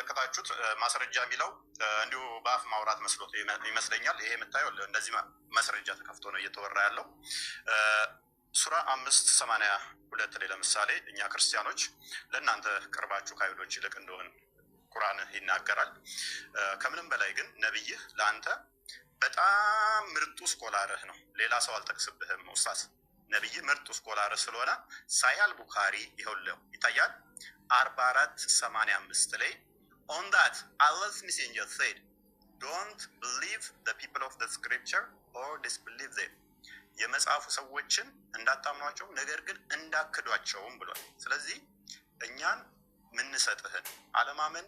እንደተመለከታችሁት ማስረጃ የሚለው እንዲሁ በአፍ ማውራት መስሎት ይመስለኛል። ይሄ የምታየው እንደዚህ ማስረጃ ተከፍቶ ነው እየተወራ ያለው። ሱራ 5:82 ላይ ለምሳሌ እኛ ክርስቲያኖች ለእናንተ ቅርባችሁ ከአይሁዶች ይልቅ እንደሆን ቁርአን ይናገራል። ከምንም በላይ ግን ነብይህ ለአንተ በጣም ምርጡ ስኮላርህ ነው። ሌላ ሰው አልጠቅስብህም ኡስታዝ። ነብይ ምርጡ ስኮላርህ ስለሆነ ሳሂህ ቡኻሪ ይኸውልህ ይታያል 44:85 ላይ on that Allah's messenger said don't believe the people of the scripture or disbelieve them የመጽሐፉ ሰዎችን እንዳታምኗቸው ነገር ግን እንዳክዷቸውም ብሏል። ስለዚህ እኛን ምንሰጥህን አለማመን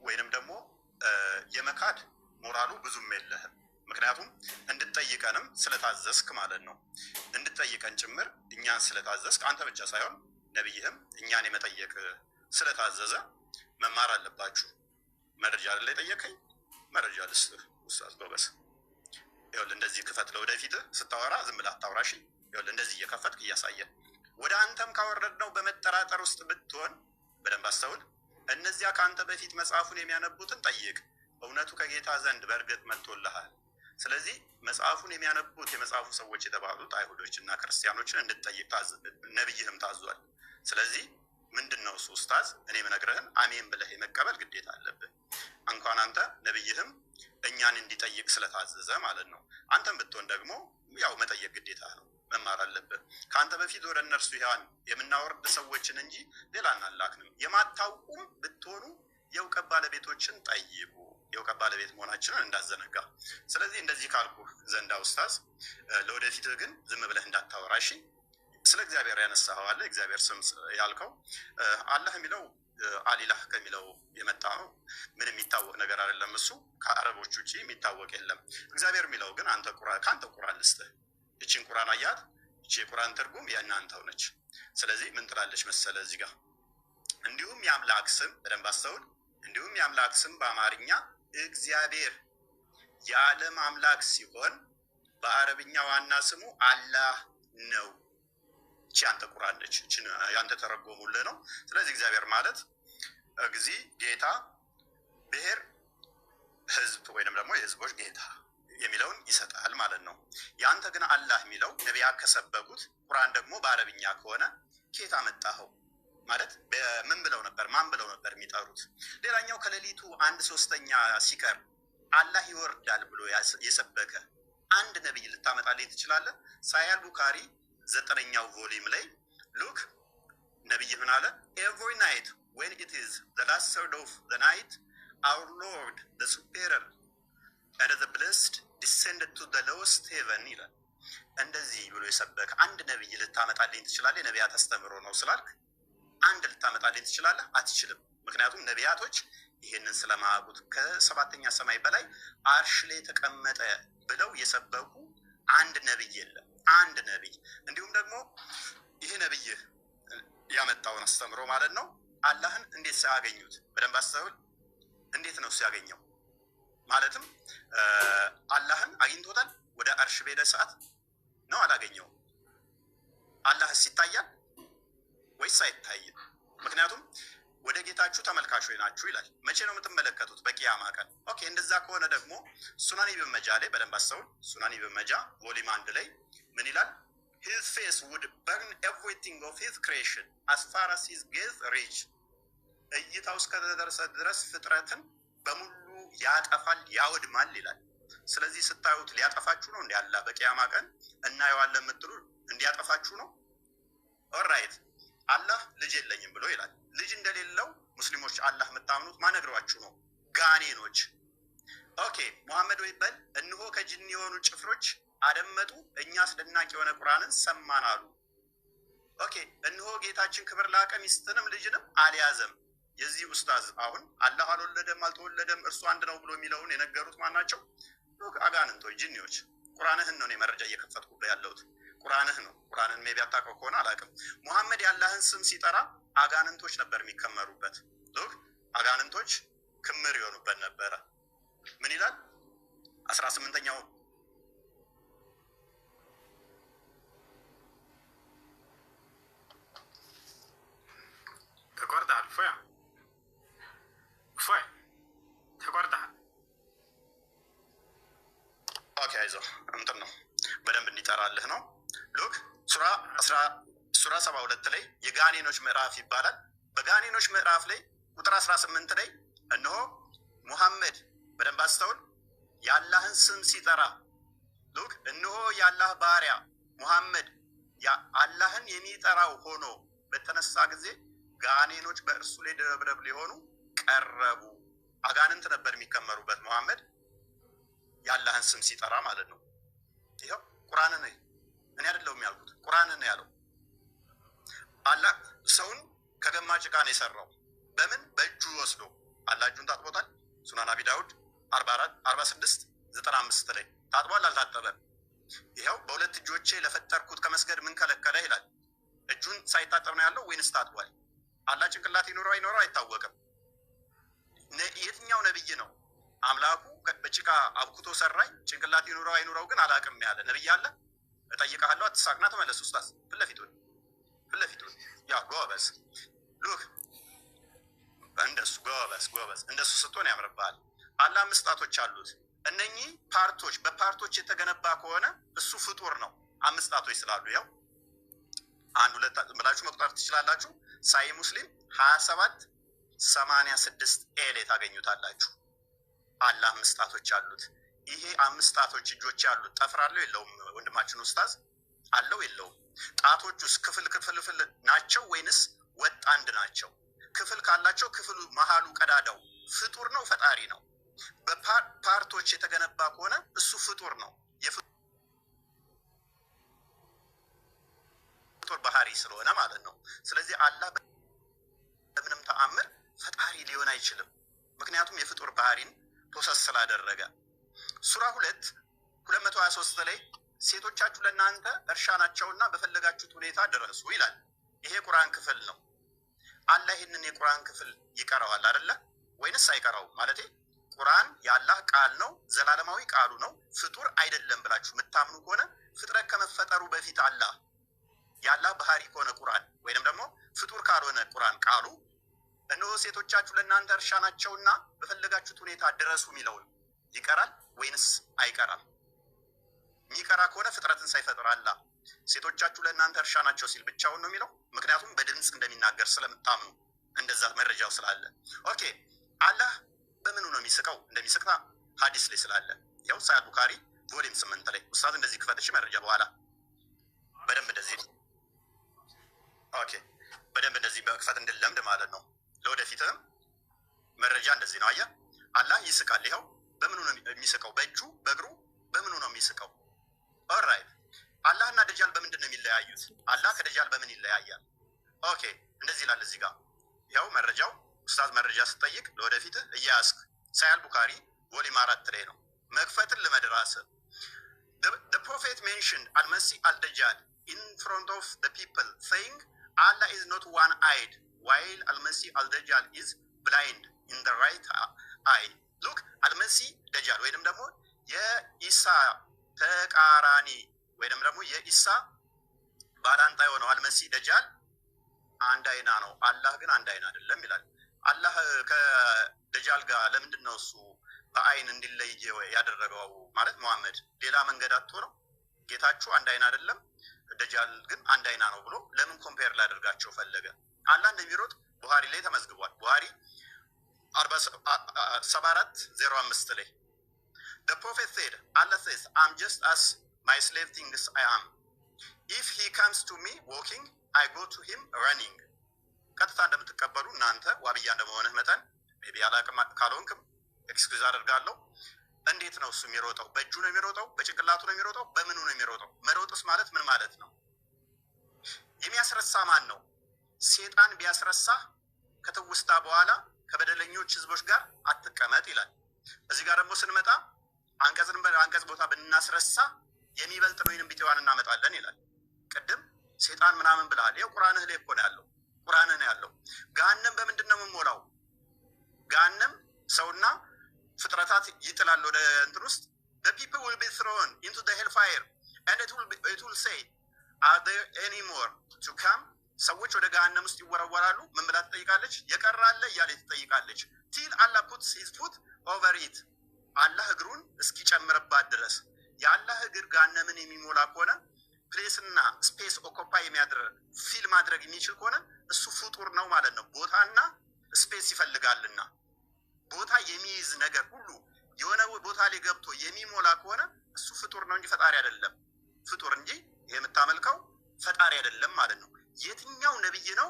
ወይንም ደግሞ የመካድ ሞራሉ ብዙም የለህም። ምክንያቱም እንድትጠይቀንም ስለታዘዝክ ማለት ነው። እንድትጠይቀን ጭምር እኛን ስለታዘዝክ አንተ ብቻ ሳይሆን ነብይህም እኛን የመጠየቅ ስለታዘዘ መማር አለባችሁ። መረጃ ላይ ጠየቀኝ፣ መረጃ ልስጥህ ኡስታዝ ጎበዝ። ይኸውልህ እንደዚህ ክፈት፣ ለወደፊት ስታወራ ዝም ብለህ አታውራሽ። ይኸውልህ እንደዚህ እየከፈትክ እያሳየን ወደ አንተም ካወረድነው በመጠራጠር ውስጥ ብትሆን በደንብ አስተውል። እነዚያ ከአንተ በፊት መጽሐፉን የሚያነቡትን ጠይቅ፣ እውነቱ ከጌታ ዘንድ በእርግጥ መጥቶልሃል። ስለዚህ መጽሐፉን የሚያነቡት የመጽሐፉ ሰዎች የተባሉት አይሁዶችና ክርስቲያኖችን እንድትጠይቅ ነብይህም ታዟል። ስለዚህ ምንድነው እሱ ኡስታዝ? እኔ የምነግርህን አሜን ብለህ የመቀበል ግዴታ አለብህ። እንኳን አንተ ነብይህም እኛን እንዲጠይቅ ስለታዘዘ ማለት ነው። አንተም ብትሆን ደግሞ ያው መጠየቅ ግዴታ ነው፣ መማር አለብህ። ከአንተ በፊት ወደ እነርሱ ያን የምናወርድ ሰዎችን እንጂ ሌላ እናላክንም። የማታውቁም ብትሆኑ የእውቀት ባለቤቶችን ጠይቁ፣ የእውቀት ባለቤት መሆናችንን እንዳዘነጋ። ስለዚህ እንደዚህ ካልኩ ዘንዳ ኡስታዝ ለወደፊት ግን ዝም ብለህ እንዳታወራ እሺ። ስለ እግዚአብሔር ያነሳኸው አለ እግዚአብሔር ስም ያልከው አላህ የሚለው አሊላህ ከሚለው የመጣ ነው። ምንም የሚታወቅ ነገር አይደለም። እሱ ከአረቦች ውጪ የሚታወቅ የለም። እግዚአብሔር የሚለው ግን ከአንተ ቁርአን ልስጥህ። እቺን ቁርአን አያት። እቺ የቁርአን ትርጉም የእናንተው ነች። ስለዚህ ምን ትላለች መሰለ እዚህ ጋር እንዲሁም የአምላክ ስም በደንብ አስተውል። እንዲሁም የአምላክ ስም በአማርኛ እግዚአብሔር የዓለም አምላክ ሲሆን በአረብኛ ዋና ስሙ አላህ ነው። እቺ አንተ ቁርአን ነች። እቺ ያንተ ተረጎሙልህ ነው። ስለዚህ እግዚአብሔር ማለት እግዚእ ጌታ፣ ብሔር ህዝብ ወይንም ደግሞ የህዝቦች ጌታ የሚለውን ይሰጣል ማለት ነው። ያንተ ግን አላህ የሚለው ነቢያት ከሰበኩት ቁርአን ደግሞ በአረብኛ ከሆነ ኬታ መጣኸው ማለት ምን ብለው ነበር? ማን ብለው ነበር የሚጠሩት? ሌላኛው ከሌሊቱ 1/3 ሲቀር አላህ ይወርዳል ብሎ የሰበከ አንድ ነብይ ልታመጣልኝ ትችላለህ? ሳሂህ ቡኻሪ 9ኛው ቮሊዩም ላይ ሉክ ነብይ ምን አለ? every night when it is the last third of the night our Lord the superior and the blessed descended to the lowest heaven ይላል። እንደዚህ ብሎ የሰበከ አንድ ነብይ ልታመጣልኝ ትችላለህ? ነቢያት አስተምሮ ነው ስላልክ አንድ ልታመጣልኝ ትችላለህ? አትችልም። ምክንያቱም ነቢያቶች ይሄንን ስለማያውቁት ከ7ኛ ሰማይ በላይ አርሽ ላይ ተቀመጠ ብለው የሰበኩ አንድ ነብይ የለም። አንድ ነብይ እንዲሁም ደግሞ ይሄ ነብይ ያመጣውን አስተምሮ ማለት ነው አላህን እንዴት ሲያገኙት በደንብ አስተውል። እንዴት ነው ሲያገኘው? ማለትም አላህን አግኝቶታል? ወደ አርሽ በሄደ ሰዓት ነው አላገኘውም? አላህስ ይታያል ወይስ አይታይም? ምክንያቱም ወደ ጌታችሁ ተመልካቾች ናችሁ ይላል። መቼ ነው የምትመለከቱት? በቂያማ ቀን። ኦኬ እንደዛ ከሆነ ደግሞ ሱናን ኢብን መጃ ላይ በደንብ አስተውል። ሱናን ኢብን መጃ ቮሊዩም 1 ላይ ምን ይላል? his face would burn everything of his creation as far as his gaze reach እይታው እስከደረሰ ድረስ ፍጥረትን በሙሉ ያጠፋል ያወድማል ይላል። ስለዚህ ስታዩት ሊያጠፋችሁ ነው እንዴ? አላህ በቂያማ ቀን እናየዋለን የምትሉ እንዲያጠፋችሁ ነው? ኦልራይት አላህ ልጅ የለኝም ብሎ ይላል። ልጅ እንደሌለው ሙስሊሞች አላህ የምታምኑት ማነግሯችሁ ነው? ጋኔኖች። ኦኬ ሙሐመድ ወይ በል እንሆ ከጅኒ የሆኑ ጭፍሮች አደመጡ፣ እኛ አስደናቂ የሆነ ቁርአንን ሰማን አሉ። ኦኬ እንሆ ጌታችን ክብር ላቀ ሚስትንም ልጅንም አልያዘም። የዚህ ኡስታዝ አሁን አላህ አልወለደም አልተወለደም እርሱ አንድ ነው ብሎ የሚለውን የነገሩት ማን ናቸው? አጋንንቶች፣ ጂኒዎች። ቁርአንህን ነው እኔ መረጃ እየከፈትኩበት ያለሁት። ቁርአንህ ነው። ቁርአንን ሜቢ አታውቀው ከሆነ አላውቅም። ሙሐመድ ያላህን ስም ሲጠራ አጋንንቶች ነበር የሚከመሩበት። ሉክ አጋንንቶች ክምር ይሆኑበት ነበረ። ምን ይላል 18ኛው ተቆርጣ አልፎ አይዞህ እንትን ነው በደንብ እንዲጠራልህ ነው። ሉክ ሱራ 72 ላይ የጋኔኖች ምዕራፍ ይባላል። በጋኔኖች ምዕራፍ ላይ ቁጥር 18 ላይ እነሆ ሙሐመድ በደንብ አስተውል፣ የአላህን ስም ሲጠራ ሉክ እነሆ የአላህ ባሪያ ሙሐመድ አላህን የሚጠራው ሆኖ በተነሳ ጊዜ ጋኔኖች በእርሱ ላይ ደብረብ ሊሆኑ ቀረቡ። አጋንንት ነበር የሚከመሩበት ሙሐመድ የአላህን ስም ሲጠራ ማለት ነው። ይኸው ቁርአን ነው፣ እኔ አይደለሁም ያልኩት፣ ቁርአን ነው ያለው። አላህ ሰውን ከገማ ጭቃ ነው የሰራው። በምን? በእጁ ወስዶ አላህ እጁን ታጥቦታል። ሱናን አቢ ዳውድ 46:95 ላይ ታጥቧል አልታጠበም? ይኸው በሁለት እጆቼ ለፈጠርኩት ከመስገድ ምን ከለከለ ይላል። እጁን ሳይታጠብ ነው ያለው ወይንስ ታጥቧል? አላህ ጭንቅላት ይኖረው አይኖረው አይታወቅም። የትኛው ነብይ ነው አምላኩ በጭቃ አብኩቶ ሰራኝ ጭንቅላት ይኖረው አይኖረው ግን አላቅም ያለ ነብይ አለ? እጠይቅሃለሁ፣ አትሳቅና ተመለስ። ኡስታዝ ፊት ለፊቱን ያ ጎበዝ ሉክ እንደሱ ጎበዝ እንደሱ ስትሆን ያምርብሃል። አላህ 5 ጣቶች አሉት። እነኚህ ፓርቶች በፓርቶች የተገነባ ከሆነ እሱ ፍጡር ነው። 5 ጣቶች ስላሉ ያው 1 2 ብላችሁ መቁጠር ትችላላችሁ። ሳይ ሙስሊም 27:86 ኤሌ ታገኙታላችሁ። አላህ 5 ጣቶች አሉት። ይሄ 5 ጣቶች እጆች ያሉት ጠፍራለሁ የለውም? ወንድማችን ኡስታዝ አለው የለውም? ጣቶቹስ ክፍል ናቸው ወይንስ ወጥ አንድ ናቸው? ክፍል ካላቸው ክፍሉ መሃሉ ቀዳዳው ፍጡር ነው ፈጣሪ ነው? በፓርቶች የተገነባ ከሆነ እሱ ፍጡር ነው። የፍጡር ባህሪ ስለሆነ ማለት ነው። ስለዚህ አላህ በምንም ተአምር ፈጣሪ ሊሆን አይችልም። ምክንያቱም የፍጡር ባህሪን ፕሮሰስ ስላደረገ። ሱራ 2:223 ላይ ሴቶቻችሁ ለእናንተ እርሻ ናቸውና በፈለጋችሁት ሁኔታ ድረሱ ይላል። ይሄ ቁርአን ክፍል ነው። አላህ ይህንን የቁርአን ክፍል ይቀራዋል አይደለ ወይንስ አይቀራውም? ማለቴ ቁርአን የአላህ ቃል ነው፣ ዘላለማዊ ቃሉ ነው፣ ፍጡር አይደለም ብላችሁ የምታምኑ ከሆነ ፍጥረት ከመፈጠሩ በፊት አላህ የአላህ ባህሪ ከሆነ ቁርአን ወይንም ደግሞ ፍጡር ካልሆነ ቁርአን ቃሉ እነሆ ሴቶቻችሁ ለእናንተ እርሻ ናቸውና በፈለጋችሁት ሁኔታ ድረሱ የሚለውን ይቀራል ወይንስ አይቀራም? የሚቀራ ከሆነ ፍጥረትን ሳይፈጥር አላህ ሴቶቻችሁ ለእናንተ እርሻ ናቸው ሲል ብቻውን ነው የሚለው። ምክንያቱም በድምፅ እንደሚናገር ስለምታምኑ እንደዛ መረጃው ስላለ። ኦኬ አላህ በምኑ ነው የሚስቀው? እንደሚስቅ ሀዲስ ላይ ስላለ ያው ሳይድ ቡኻሪ ቮሊም 8 ላይ ኡስታዝ እንደዚህ ክፈትሽ መረጃ በኋላ በደንብ እንደዚህ ኦኬ በደንብ እንደዚህ በክፈት እንድለምድ ማለት ነው። ለወደፊትም መረጃ እንደዚህ ነው። አየህ አላህ ይስቃል። ይኸው በምኑ ነው የሚስቀው? በእጁ በእግሩ በምኑ ነው የሚስቀው? ኦልራይት አላህና ደጃል በምንድን ነው የሚለያዩት? አላህ ከደጃል በምን ይለያያል? ኦኬ እንደዚህ ይላል እዚህ ጋር ያው መረጃው ኡስታዝ መረጃ ስጠይቅ ለወደፊትህ እያያዝክ ሳይል ቡኻሪ ቮሊም 4 ላይ ነው። መክፈትን ልመድራስ the prophet mentioned al-Masih al-Dajjal in front of the people saying Allah is not one-eyed while al-Masih al-Dajjal is blind in the right eye. look al-Masih Dajjal ወይንም ደግሞ የኢሳ ተቃራኒ ወይንም ደግሞ የኢሳ ባላንጣ የሆነው አልመሲህ ደጃል አንድ አይና ነው፣ አላህ ግን አንድ አይና አይደለም ይላል። አላህ ከደጃል ጋር ለምንድን ነው እሱ በአይን እንዲለይ ያደረገው? ማለት መሐመድ ሌላ መንገድ አጥቶ ነው? ጌታችሁ አንድ አይና አይደለም ደጃል ግን አንድ አይና ነው ብሎ ለምን ኮምፔር ላደርጋቸው ፈለገ? አላህ እንደሚሮጥ ቡኻሪ ላይ ተመዝግቧል። ቡኻሪ 74:05 ላይ the prophet said Allah says I'm just as my slave thinks I am. If he comes to me walking, I go to him running. ቀጥታ እንደምትቀበሉ እናንተ ዋብያ እንደመሆንህ መጠን ሜቢ አላቅም ካልሆንክም ኤክስኪውዝ አደርጋለሁ። እንዴት ነው እሱ የሚሮጠው? በእጁ ነው የሚሮጠው? በጭንቅላቱ ነው የሚሮጠው? በምኑ ነው የሚሮጠው? መሮጥስ ማለት ምን ማለት ነው? የሚያስረሳ ማን ነው? ሴጣን ቢያስረሳ ከተውስታ በኋላ ከበደለኞች ህዝቦች ጋር አትቀመጥ ይላል። እዚህ ጋር ደግሞ ስንመጣ አንቀጽ ቦታ ብናስረሳ የሚበልጥ ነው ወይንም ቢጤዋን እናመጣለን ይላል። ቅድም ሴጣን ምናምን ብለሃል። ይኸው ቁርአንህ ላይ እኮ ነው ያለው። ቁርአንህ ነው ያለው። ገሃነም በምንድን ነው የምንሞላው? ገሃነም ሰውና ፍጥረታት ይጥላል ወደ እንትን ውስጥ the people will be thrown into the hellfire and it will say are there any more to come. ሰዎች ወደ ገሃነም ውስጥ ይወረወራሉ። ምን ብላ ትጠይቃለች? የቀራለ እያለች ትጠይቃለች። till Allah puts his foot over it አላህ እግሩን እስኪጨምርባት ድረስ የአላህ እግር ገሃነምን የሚሞላ ከሆነ ፕሌስ እና ስፔስ ኦኮፓይ የሚያደርግ ፊል ማድረግ የሚችል ከሆነ እሱ ፍጡር ነው ማለት ነው። ቦታና ስፔስ ይፈልጋልና ቦታ የሚይዝ ነገር ሁሉ የሆነ ቦታ ላይ ገብቶ የሚሞላ ከሆነ እሱ ፍጡር ነው እንጂ ፈጣሪ አይደለም። ፍጡር እንጂ የምታመልከው ፈጣሪ አይደለም ማለት ነው። የትኛው ነብይ ነው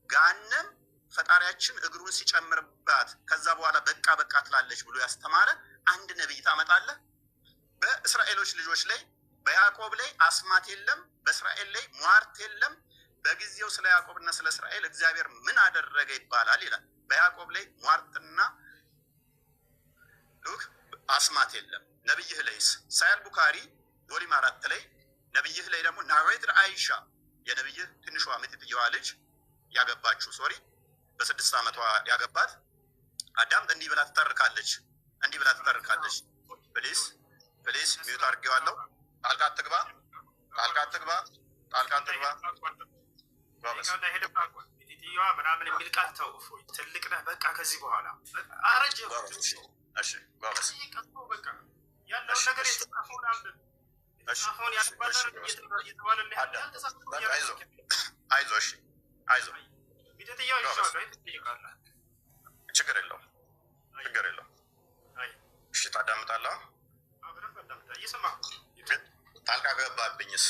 ገሃነም ፈጣሪያችን እግሩን ሲጨምርባት ከዛ በኋላ በቃ በቃ ትላለች ብሎ ያስተማረ አንድ ነብይ ታመጣለህ? በእስራኤሎች ልጆች ላይ በያዕቆብ ላይ አስማት የለም፣ በእስራኤል ላይ ሟርት የለም። በጊዜው ስለ ያዕቆብና ስለ እስራኤል እግዚአብሔር ምን አደረገ ይባላል ይላል። በያዕቆብ ላይ ሟርትና ሉክ አስማት የለም። ነብይህ ላይስ ሳያል ቡካሪ ቮሊም 4 ላይ ነብይህ ላይ ደግሞ ናሬትር አይሻ የነብይህ ትንሿ ምትትየዋ ልጅ ያገባችው በ6 ዓመቷ ያገባት አዳምጥ እንዲህ ብላ ትተርካለች። ፕሊስ ሚዩት አድርጌዋለሁ። ጣልቃ አትግባ። ምናምን የሚል ቃል ተው። ትልቅ ነህ በቃ ከዚህ በኋላ አረጀ። እሺ ጎበዝ በቃ ያለው ነገር የተጻፈውን አንብብ። ችግር የለውም። እሺ ታዳምጣለህ። ጣልቃ ገባብኝስ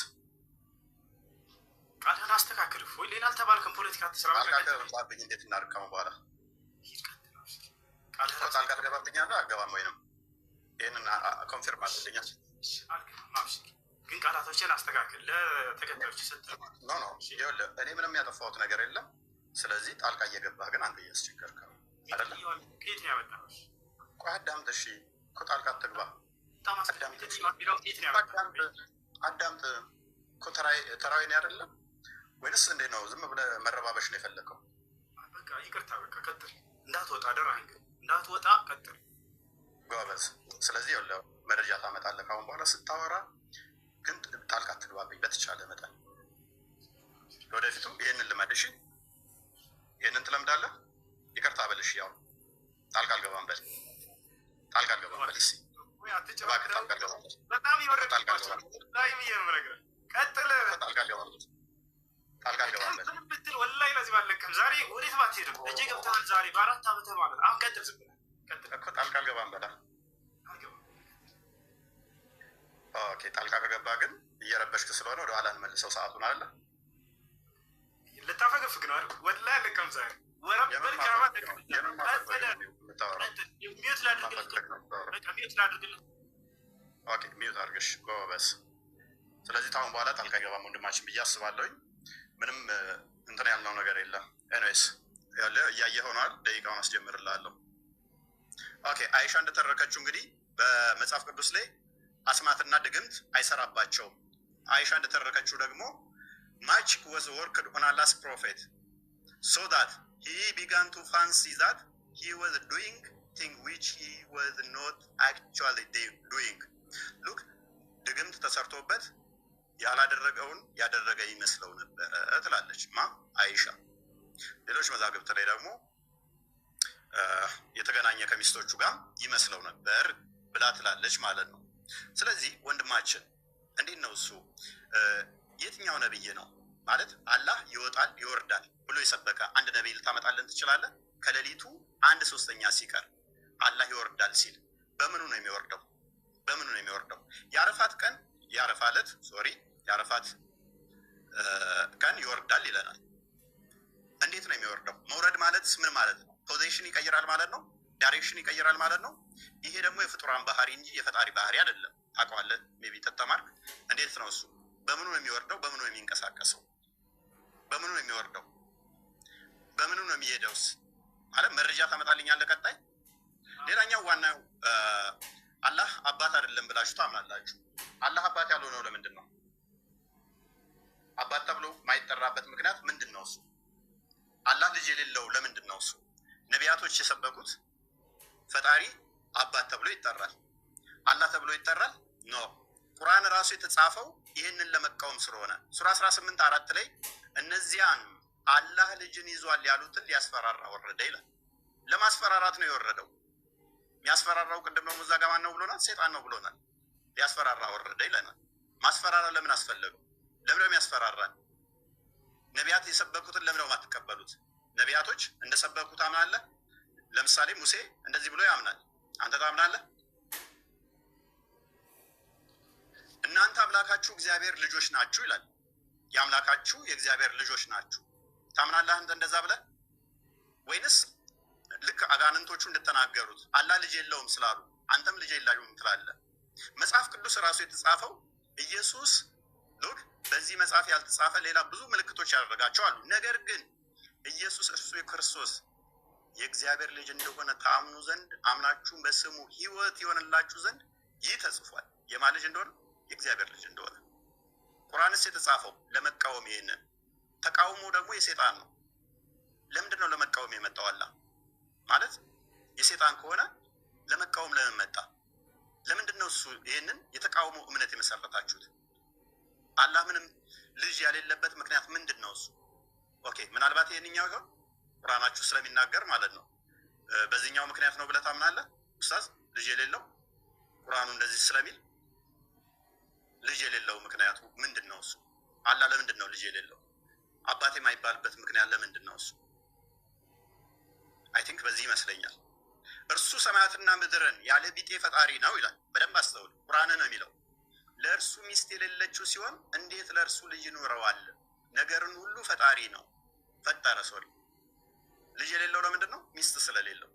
ቃልህን አስተካክል። ወይ ሌላ አልተባልክም። ፖለቲካ ትስራ። ጣልቃ ገባብኝ እንዴት እናድርግ? በኋላ ጣልቃ ትገባብኛለህ? አልገባም ወይንም ይህንን ኮንፊርም አድርገኛል። ግን ቃላቶችን አስተካክል። ለተከታዮች እኔ ምንም ያጠፋሁት ነገር የለም። ስለዚህ ጣልቃ እየገባህ ግን አንተ እያስቸገርክ ነው አይደለ? ከየት ነው ያመጣኸው? ቆይ አዳምጥ። እሺ እኮ ጣልቃ አትግባ። አዳምጥ እኮ ተራዊን አይደለም ወይንስ እንዴት ነው? ዝም ብለህ መረባበሽ ነው የፈለከው? በቃ ይቅርታ፣ በቃ ቀጥል። እንዳትወጣ አደራህን፣ እንዳትወጣ ቀጥል። ጎበዝ። ስለዚህ መረጃ ታመጣለህ ካሁን በኋላ ስታወራ፣ ግን ጣልቃ አትግባብኝ በተቻለ መጠን። ወደፊቱ ይህንን ልመድሽ፣ ይህንን ትለምዳለህ። ይቅርታ በልሽ። ያው ጣልቃ አልገባም በል። በጣም ብትል ወላሂ ለዚህ ባለቀም ዛሬ ወዴት ባትሄድም እጄ ገብተሃል። ዛሬ በ4 ዓመት ማለት አሁን ቀጥል። ዝም ብለህ እኮ ጣልቃ አልገባም በላ። ኦኬ ጣልቃ ከገባ ግን እየረበሽክ ስለሆነ ወደ ኋላ እንመልሰው ሰዓቱን አለ። ልታፈገፍግ ነው አይደል? ወላሂ አለቀም ዛሬ ወረብ በልካባ ሚዩት አድርገሽ ጎበዝ። ስለዚህ ታሁን በኋላ ጣልቃ አይገባም ወንድማችን ብዬ አስባለሁኝ። ምንም እንትን ያልነው ነገር የለም። ኤኒዌይስ እያየህ ሆኗል። ደቂቃውን አስጀምርልሃለሁ። ኦኬ አይሻ እንደተረከችው እንግዲህ በመጽሐፍ ቅዱስ ላይ አስማትና ድግምት አይሰራባቸውም። አይሻ እንደተረከችው ደግሞ magic was worked on Allah's prophet so that he began to fancy that he was doing things which he was not actually doing. Look, ድግምት ተሰርቶበት ያላደረገውን ያደረገ ይመስለው ነበር ትላለች አይሻ። ሌሎች መዛግብት ላይ ደግሞ የተገናኘ ከሚስቶቹ ጋር ይመስለው ነበር ብላ ትላለች ማለት ነው። ስለዚህ ወንድማችን እንዴት ነው እሱ የትኛው ነብይ ነው ማለት አላህ ይወጣል ይወርዳል ብሎ የሰበከ አንድ ነብይ ልታመጣለን ትችላለህ? ከሌሊቱ 1/3 ሲቀር አላህ ይወርዳል ሲል በምኑ ነው የሚወርደው? የአረፋት ቀን የአረፋት ቀን ይወርዳል ይለናል። እንዴት ነው የሚወርደው? መውረድ ማለት ምን ማለት ነው? ፖዚሽን ይቀይራል ማለት ነው። ዳይሬክሽን ይቀይራል ማለት ነው። ይሄ ደግሞ የፍጡራን ባህሪ እንጂ የፈጣሪ ባህሪ አይደለም። ታውቀዋለህ? ሜቢ ተተማርክ። እንዴት ነው እሱ? በምኑ ነው የሚወርደው? በምኑ ነው የሚንቀሳቀሰው? በምኑ ነው የሚወርደው? በምኑ ነው የሚሄደውስ? ማለት መረጃ ታመጣልኛለህ ቀጣይ። ሌላኛው ዋናው አላህ አባት አይደለም ብላችሁ ታምናላችሁ። አላህ አባት ያልሆነው ለምንድን ነው? አባት ተብሎ ማይጠራበት ምክንያት ምንድን ነው? እሱ አላህ ልጅ የሌለው ለምንድን ነው? እሱ ነቢያቶች የሰበኩት ፈጣሪ አባት ተብሎ ይጠራል፣ አላህ ተብሎ ይጠራል? ኖ ቁርአን ራሱ የተጻፈው ይህንን ለመቃወም ስለሆነ ሱራ 18:4 ላይ እነዚያን አላህ ልጅን ይዟል ያሉትን ሊያስፈራራ ወረደ ይላል። ለማስፈራራት ነው የወረደው። የሚያስፈራራው ቅድም ነው ሙዛጋ ማን ነው ብሎናል? ሰይጣን ነው ብሎናል። ሊያስፈራራ ወረደ ይለናል። ማስፈራራ ለምን አስፈለገው? ለምን ነው የሚያስፈራራን? ነቢያት የሰበኩትን ለምን ነው የማትቀበሉት? ነቢያቶች እንደሰበኩት አምናለህ? ለምሳሌ ሙሴ እንደዚህ ብሎ ያምናል። አንተ ታምናለህ? እናንተ አምላካችሁ እግዚአብሔር ልጆች ናችሁ ይላል። የአምላካችሁ የእግዚአብሔር ልጆች ናችሁ ታምናለህ አንተ እንደዛ ብለህ? ወይንስ ልክ አጋንንቶቹ እንደተናገሩት አላህ ልጅ የለውም ስላሉ አንተም ልጅ የላችሁም ትላለህ? መጽሐፍ ቅዱስ ራሱ የተጻፈው ኢየሱስ ሉክ በዚህ መጽሐፍ ያልተጻፈ ሌላ ብዙ ምልክቶች ያደረጋቸው አሉ። ነገር ግን ኢየሱስ እርሱ የክርስቶስ የእግዚአብሔር ልጅ እንደሆነ ታምኑ ዘንድ አምናችሁም በስሙ ሕይወት ይሆንላችሁ ዘንድ ይህ ተጽፏል። የማን ልጅ እንደሆነ? የእግዚአብሔር ልጅ እንደሆነ። ቁርአንስ የተጻፈው ለመቃወም፣ ይሄንን ተቃውሞ ደግሞ የሰይጣን ነው። ለምንድን ነው ለመቃወም የመጣው? አላህ ማለት የሰይጣን ከሆነ ለመቃወም ለምን መጣ? ለምንድን ነው እሱ ይሄንን የተቃውሞ እምነት የመሰረታችሁት? አላህ ምንም ልጅ ያሌለበት ምክንያት ምንድን ነው እሱ? ኦኬ ምናልባት ይሄንኛው ይሆን ቁርአናችሁ ስለሚናገር ማለት ነው። በዚህኛው ምክንያት ነው ብለህ ታምናለህ ኡስታዝ? ልጅ የሌለው ቁርአኑ እንደዚህ ስለሚል ልጅ የሌለው ምክንያቱ ምንድን ነው እሱ? አላህ ለምንድን ነው ልጅ የሌለው? አባቴ የማይባልበት ምክንያት ለምንድን ነው እሱ? አይ ቲንክ በዚህ ይመስለኛል። እርሱ ሰማያትና ምድርን ያለ ቢጤ ፈጣሪ ነው ይላል። በደንብ አስተውል። ቁርአን ነው የሚለው። ለእርሱ ሚስት የሌለችው ሲሆን እንዴት ለእርሱ ልጅ ይኖረዋል? ነገርን ሁሉ ፈጣሪ ነው ፈጠረ። ሶሪ ልጅ የሌለው ለምንድን ነው? ሚስት ስለሌለው።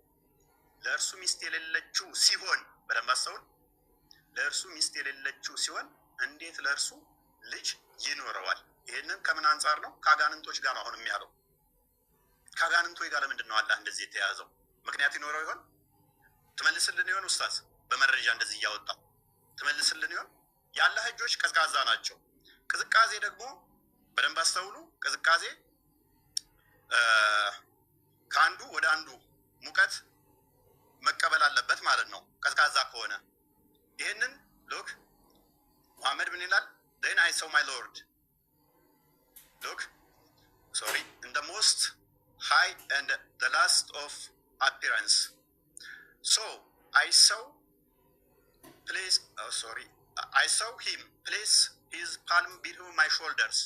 ለእርሱ ሚስት የሌለችው ሲሆን፣ በደንብ አስተውል። ለእርሱ ሚስት የሌለችው ሲሆን እንዴት ለእርሱ ልጅ ይኖረዋል? ይህንን ከምን አንጻር ነው? ከአጋንንቶች ጋር ነው አሁን የሚያለው። ከአጋንንቶች ጋር ለምንድን ነው አላህ እንደዚህ የተያዘው? ምክንያት ይኖረው ይሆን? ትመልስልን ይሆን ኡስታዝ? በመረጃ እንደዚህ እያወጣ ትመልስልን ይሆን? የአላህ እጆች ቀዝቃዛ ናቸው። ቅዝቃዜ ደግሞ በደንብ አስተውሉ። ቅዝቃዜ ከአንዱ ወደ አንዱ ሙቀት መቀበል አለበት ማለት ነው፣ ቀዝቃዛ ከሆነ። ይህንን ሎክ ሙሐመድ ምን ይላል? then I saw my Lord look sorry in the most high and the last of appearance, so I saw place I saw him place his palm between my shoulders.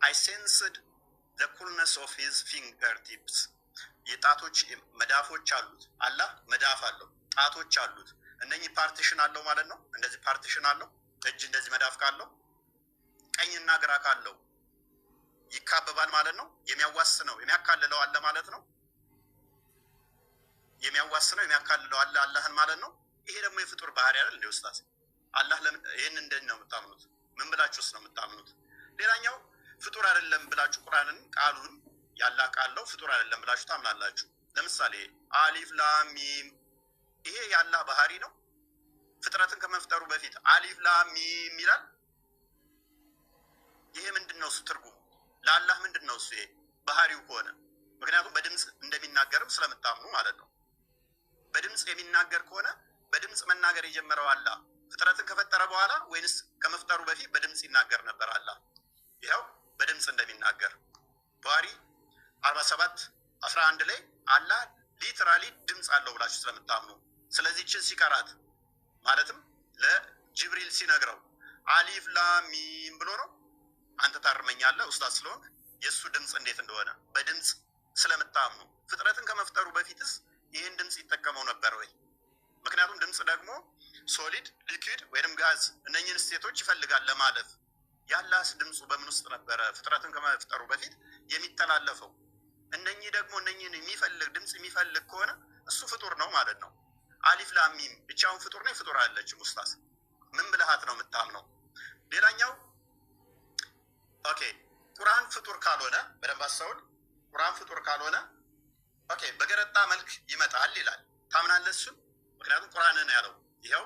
I sensed the coolness of his fingertips. የጣቶች መዳፎች አሉት። አላህ መዳፍ አለው፣ ጣቶች አሉት። እነኚህ ፓርቲሽን አለው ማለት ነው። እንደዚህ ፓርቲሽን አለው። እጅ እንደዚህ መዳፍ ካለው ቀኝና ግራ ካለው ይካበባል ማለት ነው። የሚያዋስነው የሚያካልለው አለ ማለት ነው። የሚያዋስነው የሚያካልለው አለ አላህን ማለት ነው። ይሄ ደግሞ የፍጡር ባህሪ አይደል እንዴ ኡስታዝ? አላህ ለምን ይሄን እንደዚህ ነው የምታምኑት? ምን ብላችሁስ ነው የምታምኑት? ሌላኛው ፍጡር አይደለም ብላችሁ ቁርአንን ቃሉን ያላህ ቃል ነው ፍጡር አይደለም ብላችሁ ታምናላችሁ። ለምሳሌ አሊፍ ላም ሚም፣ ይሄ ያላህ ባህሪ ነው። ፍጥረትን ከመፍጠሩ በፊት አሊፍ ላም ሚም ይላል። ይሄ ምንድነው እሱ ትርጉሙ? ለአላህ ምንድነው እሱ ይሄ ባህሪው ከሆነ? ምክንያቱም በድምጽ እንደሚናገርም ስለምታምኑ ማለት ነው። በድምጽ የሚናገር ከሆነ በድምጽ መናገር የጀመረው አላህ ፍጥረትን ከፈጠረ በኋላ ወይንስ ከመፍጠሩ በፊት በድምጽ ይናገር ነበር አላህ? ይኸው በድምጽ እንደሚናገር ባህሪ 47:11 ላይ አላህ ሊትራሊ ድምጽ አለው ብላችሁ ስለምታምኑ፣ ስለዚህ እችን ሲቀራት ማለትም ለጅብሪል ሲነግረው አሊፍ ላም ሚም ብሎ ነው። አንተ ታርመኛለህ ኡስታዝ ስለሆንክ የእሱ ድምፅ እንዴት እንደሆነ በድምፅ ስለምታምኑ። ፍጥረትን ከመፍጠሩ በፊትስ ይህን ድምፅ ይጠቀመው ነበር ወይ? ምክንያቱም ድምፅ ደግሞ ሶሊድ፣ ሊኩዊድ ወይም ጋዝ እነኝህን ስቴቶች ይፈልጋል ለማለፍ። ያላስ ድምፁ በምን ውስጥ ነበረ ፍጥረትን ከመፍጠሩ በፊት የሚተላለፈው? እነኚህ ደግሞ እነኚህን የሚፈልግ ድምፅ የሚፈልግ ከሆነ እሱ ፍጡር ነው ማለት ነው። አሊፍ ላም ሚም ብቻውን ፍጡር ነው? ፍጡር አይደለችም ኡስታዝ። ምን ብልሃት ነው የምታምነው? ሌላኛው ኦኬ ቁርአን ፍጡር ካልሆነ በደንብ አስተውል። ቁርአን ፍጡር ካልሆነ ኦኬ በገረጣ መልክ ይመጣል ይላል። ታምናለህ እሱን? ምክንያቱም ቁርአን ነው ያለው። ይኸው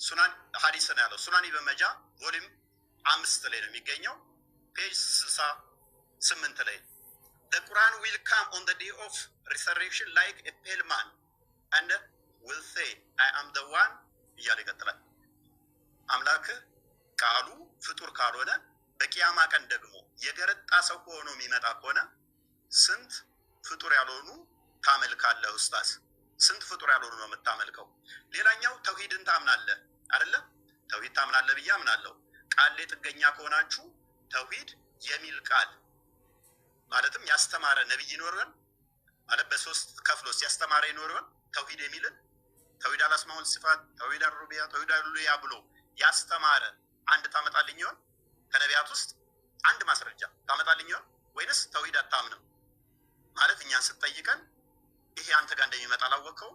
ሱናን ሐዲስ ነው ያለው። ሱናን ኢብን ማጃህ ቮሊዩም 5 ላይ ነው የሚገኘው፣ ፔጅ 68 ላይ the Quran will come on the day of resurrection like a pale man and will say I am the one እያለ ይቀጥላል። አምላክ ቃሉ ፍጡር ካልሆነ በቂያማ ቀን ደግሞ የገረጣ ሰው ሆኖ የሚመጣ ከሆነ ስንት ፍጡር ያልሆኑ ታመልካለህ ኡስታዝ? ስንት ፍጡር ያልሆኑ ነው የምታመልከው? ሌላኛው ተውሂድን ታምናለህ አይደለ? ተውሂድ ታምናለህ ብዬ አምናለሁ። ቃል ላይ ጥገኛ ከሆናችሁ ተውሂድ የሚል ቃል ማለትም ያስተማረ ነብይ ይኖረን ማለት በሶስት ከፍሎስ ያስተማረ ይኖረን ተውሂድ የሚልን ተውሂድ አልአስማኡ ወሲፋት፣ ተውሂድ አልሩቢያ፣ ተውሂድ አልኡሉሂያ ብሎ ያስተማረ አንድ ታመጣልኝ ይሆን? ከነቢያት ውስጥ አንድ ማስረጃ ታመጣልኝ ይሆን? ወይንስ ተውሂድ አታምንም ማለት እኛን ስትጠይቀን ይሄ አንተ ጋር እንደሚመጣ አላወቀው?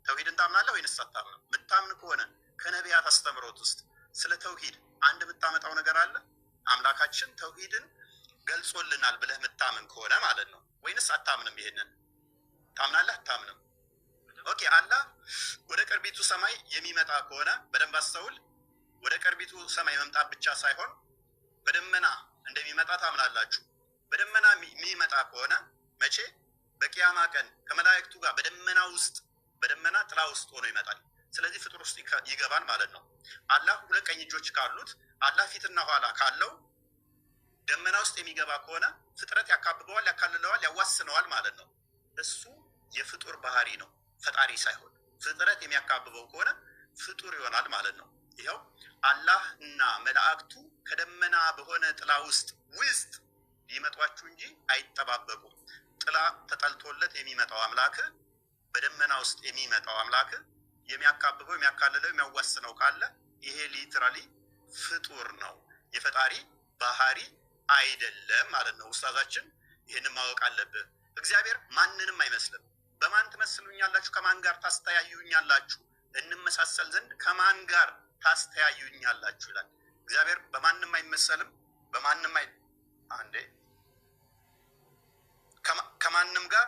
ተውሂድን ታምናለህ ወይንስ አታምንም? ምታምን ከሆነ ከነቢያት አስተምሮት ውስጥ ስለ ተውሂድ አንድ የምታመጣው ነገር አለ? አምላካችን ተውሂድን ገልጾልናል ብለህ ምታምን ከሆነ ማለት ነው። ወይንስ አታምንም? ይሄንን ታምናለህ አታምንም? ኦኬ። አላህ ወደ ቅርቢቱ ሰማይ የሚመጣ ከሆነ በደንብ አስተውል። ወደ ቅርቢቱ ሰማይ መምጣት ብቻ ሳይሆን በደመና እንደሚመጣ ታምናላችሁ። በደመና የሚመጣ ከሆነ መቼ? በቂያማ ቀን ከመላእክቱ ጋር በደመና ውስጥ በደመና ጥላ ውስጥ ሆኖ ይመጣል። ስለዚህ ፍጡር ውስጥ ይገባል ማለት ነው። አላህ ሁለት ቀኝ እጆች ካሉት አላህ ፊትና ኋላ ካለው ደመና ውስጥ የሚገባ ከሆነ ፍጥረት ያካብበዋል፣ ያካልለዋል፣ ያዋስነዋል ማለት ነው። እሱ የፍጡር ባህሪ ነው፣ ፈጣሪ ሳይሆን። ፍጥረት የሚያካብበው ከሆነ ፍጡር ይሆናል ማለት ነው። ይኸው አላህ እና መላእክቱ ከደመና በሆነ ጥላ ውስጥ ሊመጧችሁ እንጂ አይጠባበቁም። ጥላ ተጠልቶለት የሚመጣው አምላክ፣ በደመና ውስጥ የሚመጣው አምላክ የሚያካብበው፣ የሚያካልለው፣ የሚያዋስነው ካለ ይሄ ሊትራሊ ፍጡር ነው፣ የፈጣሪ ባህሪ አይደለም ማለት ነው። ኡስታዛችን ይህንን ማወቅ አለብህ። እግዚአብሔር ማንንም አይመስልም። በማን ትመስሉኛላችሁ? ከማን ጋር ታስተያዩኛላችሁ? እንመሳሰል ዘንድ ከማን ጋር ታስተያዩኛላችሁ ይላል። እግዚአብሔር በማንም አይመሰልም፣ በማንም ከማንም ጋር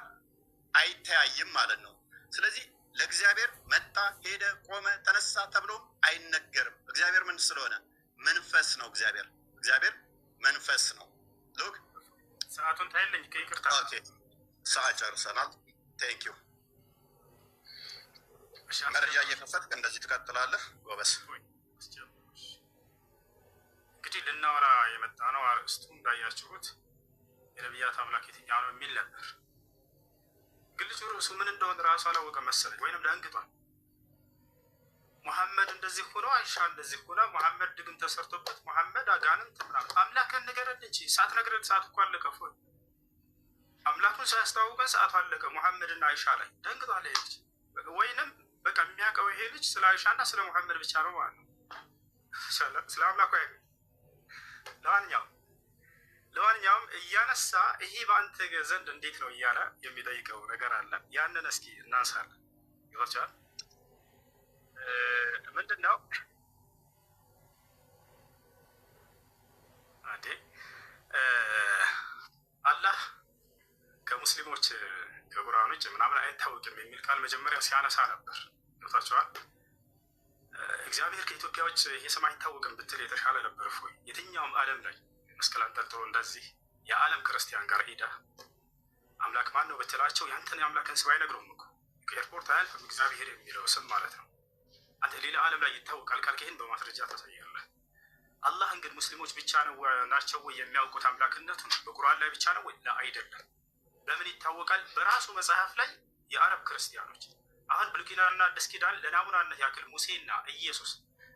አይተያይም ማለት ነው። ስለዚህ ለእግዚአብሔር መጣ፣ ሄደ፣ ቆመ፣ ተነሳ ተብሎም አይነገርም። እግዚአብሔር ምን ስለሆነ መንፈስ ነው። እግዚአብሔር መንፈስ ነው። ሎክ ሰዓቱን ታይልኝ ከይቅርታ ሰዓት ጨርሰናል። ቴንክ ዩ። መረጃ እየከፈትክ እንደዚህ ትቀጥላለህ። ጎበስ። እንግዲህ ልናወራ የመጣ ነው አርእስቱ እንዳያችሁት የነቢያት አምላክ የትኛው ነው የሚል ነበር። ግን ልጁ ርዕሱ ምን እንደሆነ ራሱ አላወቀም መሰለኝ፣ ወይንም ደንግጧል። ሙሐመድ እንደዚህ ሆኖ፣ አይሻ እንደዚህ ሆነ፣ ሙሐመድ ድግም ተሰርቶበት፣ ሙሐመድ አጋንንት ምናምን። አምላክን ንገረን እንጂ ሳትነግረን ሰዓት እኮ አለቀ። ፎይ አምላኩን ሳያስተዋውቀን ሰዓቱ አለቀ። ሙሐመድና አይሻ ላይ ደንግጧል ይሄ ልጅ። ወይንም በቃ የሚያውቀው ይሄ ልጅ ስለ አይሻና ስለ ሙሐመድ ብቻ ነው ማለት ነው። ስለ አምላኩ ያገ ለማንኛውም እያነሳ ይሄ በአንተ ዘንድ እንዴት ነው እያለ የሚጠይቀው ነገር አለ። ያንን እስኪ እናንሳለን። ይወርቻል ምንድን ነው አንዴ አላህ ከሙስሊሞች ከቁርአኖች ምናምን አይታወቅም የሚል ቃል መጀመሪያ ሲያነሳ ነበር። ይወርቻል እግዚአብሔር ከኢትዮጵያዎች ይሄ ስም አይታወቅም ብትል የተሻለ ነበር። ፎይ የትኛውም ዓለም ላይ መስቀል አንጠልጥሎ እንደዚህ የዓለም ክርስቲያን ጋር ሄዳ አምላክ ማን ነው ብትላቸው ያንተን የአምላክን ስም አይነግሩም እኮ። ከኤርፖርት አያልፍም እግዚአብሔር የሚለው ስም ማለት ነው። አንተ ሌላ ዓለም ላይ ይታወቃል ካልክ ይህን በማስረጃ ታሳያለህ። አላህን ግን ሙስሊሞች ብቻ ናቸው ወይ የሚያውቁት አምላክነቱን? በቁርአን ላይ ብቻ ነው ወይ? አይደለም። በምን ይታወቃል? በራሱ መጽሐፍ ላይ የአረብ ክርስቲያኖች አሁን ብሉይ ኪዳንና አዲስ ኪዳን ለናሙናነት ያክል ሙሴና ኢየሱስ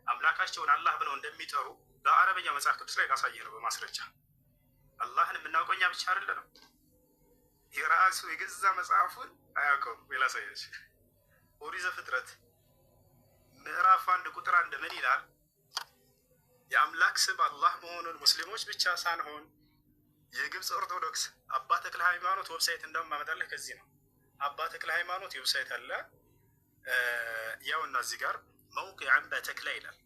አምላካቸውን አላህ ብለው እንደሚጠሩ በአረበኛ መጽሐፍ ቅዱስ ላይ ላሳየ ነው በማስረጃ። አላህን የምናውቀው እኛ ብቻ አይደለም። የራሱ የገዛ መጽሐፉን አያውቀውም። ላሳየች ኦሪት ዘፍጥረት ምዕራፍ 1 ቁጥር 1 ምን ይላል? የአምላክ ስም አላህ መሆኑን ሙስሊሞች ብቻ ሳንሆን የግብፅ ኦርቶዶክስ አባ ተክለ ሃይማኖት ዌብሳይት እንደውም ማመጣለህ ከዚህ ነው። አባ ተክለ ሃይማኖት ዌብሳይት አለ። ያውና እዚህ ጋር መውቂዕ አንባ ተክለ ይላል።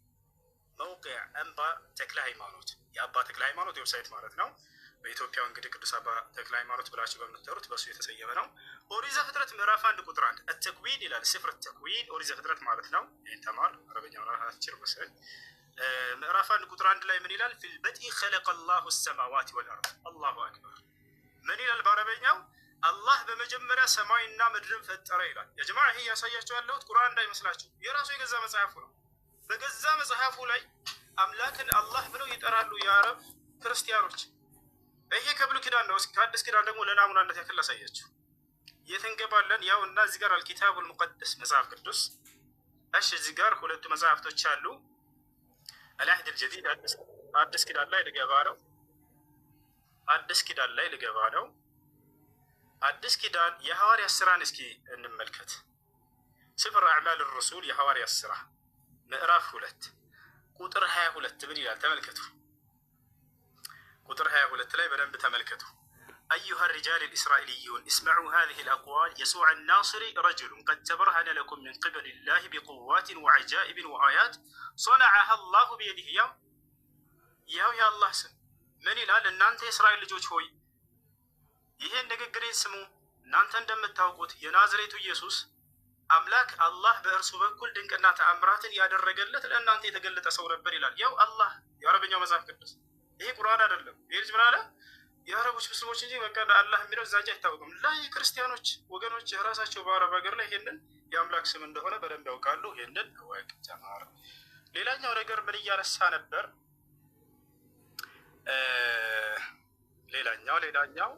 መውቂዕ አንባ ተክለ ሃይማኖት የአባ ተክለ ሃይማኖት ዌብሳይት ማለት ነው። በኢትዮጵያ እንግዲህ ቅዱስ አባ ተክለ ሃይማኖት ብላችሁ በምትጠሩት በእሱ የተሰየመ ነው። ኦሪት ዘፍጥረት ምዕራፍ 1 ቁጥር 1 አተክዊን ይላል። ስፍር ተክዊን ኦሪት ዘፍጥረት ማለት ነው። ይህን ተማር አረበኛ ምራታችን መሰለኝ። ምዕራፍ 1 ቁጥር 1 ላይ ምን ይላል? ፊል በድኢ ኸለቀ አላሁ ሰማዋት ወልአርድ። አላሁ አክበር። ምን ይላል በአረበኛው? አላህ በመጀመሪያ ሰማይና ምድርን ፈጠረ ይላል። የጀማ ይሄ ያሳያቸው ያለሁት ቁርአን እንዳይመስላችሁ የራሱ የገዛ መጽሐፉ ነው። በገዛ መጽሐፉ ላይ አምላክን አላህ ብለው ይጠራሉ የአረብ ክርስቲያኖች። ይሄ ከብሉይ ኪዳን ነው። ከአዲስ ኪዳን ደግሞ ለናሙናነት ያክል ላሳያችሁ። የት እንገባለን? ያው እና እዚህ ጋር አልኪታቡል ሙቀደስ መጽሐፍ ቅዱስ። እሺ እዚህ ጋር ሁለቱ መጽሐፍቶች አሉ። አልዓህድ አልጀዲድ አዲስ ኪዳን ላይ ልገባ ነው። አዲስ ኪዳን ላይ ልገባ ነው። አዲስ ኪዳን የሐዋርያት ሥራን እስኪ እንመልከት። ስፍር አዕማል ረሱል የሐዋርያት ሥራ ምዕራፍ 2 ቁጥር 22 ምን ይላል? ተመልከቱ። ቁጥር 22 ላይ በደንብ ተመልከቱ። أيها الرجال الإسرائيليون اسمعوا هذه الأقوال يسوع الناصري رجل قد تبرهن لكم من قبل الله بقوات وعجائب وآيات صنعها الله بيده يا الله سم من ይላል? እናንተ የእስራኤል ልጆች ሆይ ይሄን ንግግሬን ስሙ። እናንተ እንደምታውቁት የናዝሬቱ ኢየሱስ አምላክ አላህ በእርሱ በኩል ድንቅና ተአምራትን ያደረገለት ለእናንተ የተገለጠ ሰው ነበር ይላል። ያው አላህ የአረበኛው መጽሐፍ ቅዱስ ይሄ ቁርአን አይደለም። ይሄ ልጅ ምን አለ? የአረቦች ሙስሊሞች እንጂ በቃ አላህ የሚለው እዛ እንጂ አይታወቅም። ላይ ክርስቲያኖች ወገኖች የራሳቸው በአረብ ሀገር ላይ ይሄንን የአምላክ ስም እንደሆነ በደንብ ያውቃሉ። ይሄንን ወቅ ተማር። ሌላኛው ነገር ምን እያነሳ ነበር? ሌላኛው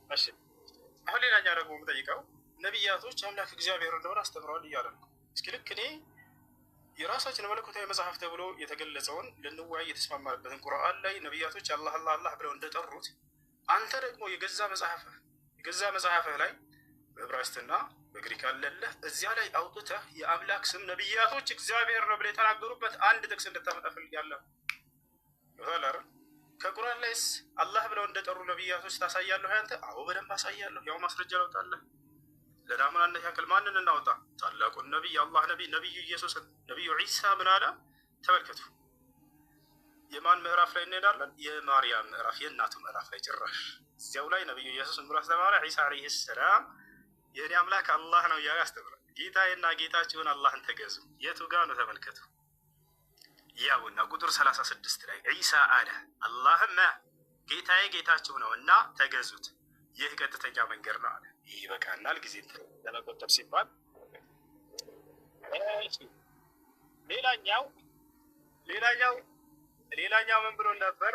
እሺ፣ አሁን ሌላኛው ደግሞ የምጠይቀው ነቢያቶች አምላክ እግዚአብሔር እንደሆነ አስተምረዋል እያለ ነው። እስኪ ልክ እኔ የራሳችን መለኮታዊ መጽሐፍ ተብሎ የተገለጸውን ልንወያይ የተስማማበትን ቁርአን ላይ ነቢያቶች አላህ አላህ አላህ ብለው እንደጠሩት አንተ ደግሞ የገዛ መጽሐፍህ ላይ በዕብራይስጥና በግሪክ አለለህ እዚያ ላይ አውጥተህ የአምላክ ስም ነቢያቶች እግዚአብሔር ነው ብለው የተናገሩበት አንድ ጥቅስ እንድታመጣ ፈልጋለሁ። ይላል ከቁርአን ላይስ አላህ ብለው እንደጠሩ ነቢያቶች ታሳያለህ አንተ? አዎ በደንብ አሳያለሁ። ያው ማስረጃ ላውጣለህ። ለናሙናነት ያክል ማንን እናውጣ? ታላቁን ነቢይ አላህ ነቢዩ ኢየሱስን። ነቢዩ ዒሳ ምን አለ? ተመልከቱ። የማን ምዕራፍ ላይ እንሄዳለን? የማርያም ምዕራፍ፣ የእናቱ ምዕራፍ ላይ ጭራሽ እዚያው ላይ ነቢዩ ኢየሱስ ምን ብሎ አስተማረ? ዒሳ ዓለይሂ ሰላም የእኔ አምላክ አላህ ነው እያለ አስተምሯል። ጌታዬና ጌታችሁን አላህን ተገዙ። የቱ ጋር ነው? ተመልከቱ። ያውና ቁጥር 36 ላይ ዒሳ አለ አላህም ጌታዬ ጌታችሁ ነው እና ተገዙት፣ ይህ ቀጥተኛ መንገድ ነው አለ። ይህ ይበቃናል፣ ጊዜ ለመቆጠብ ሲባል። ሌላኛው ምን ብሎ ነበር?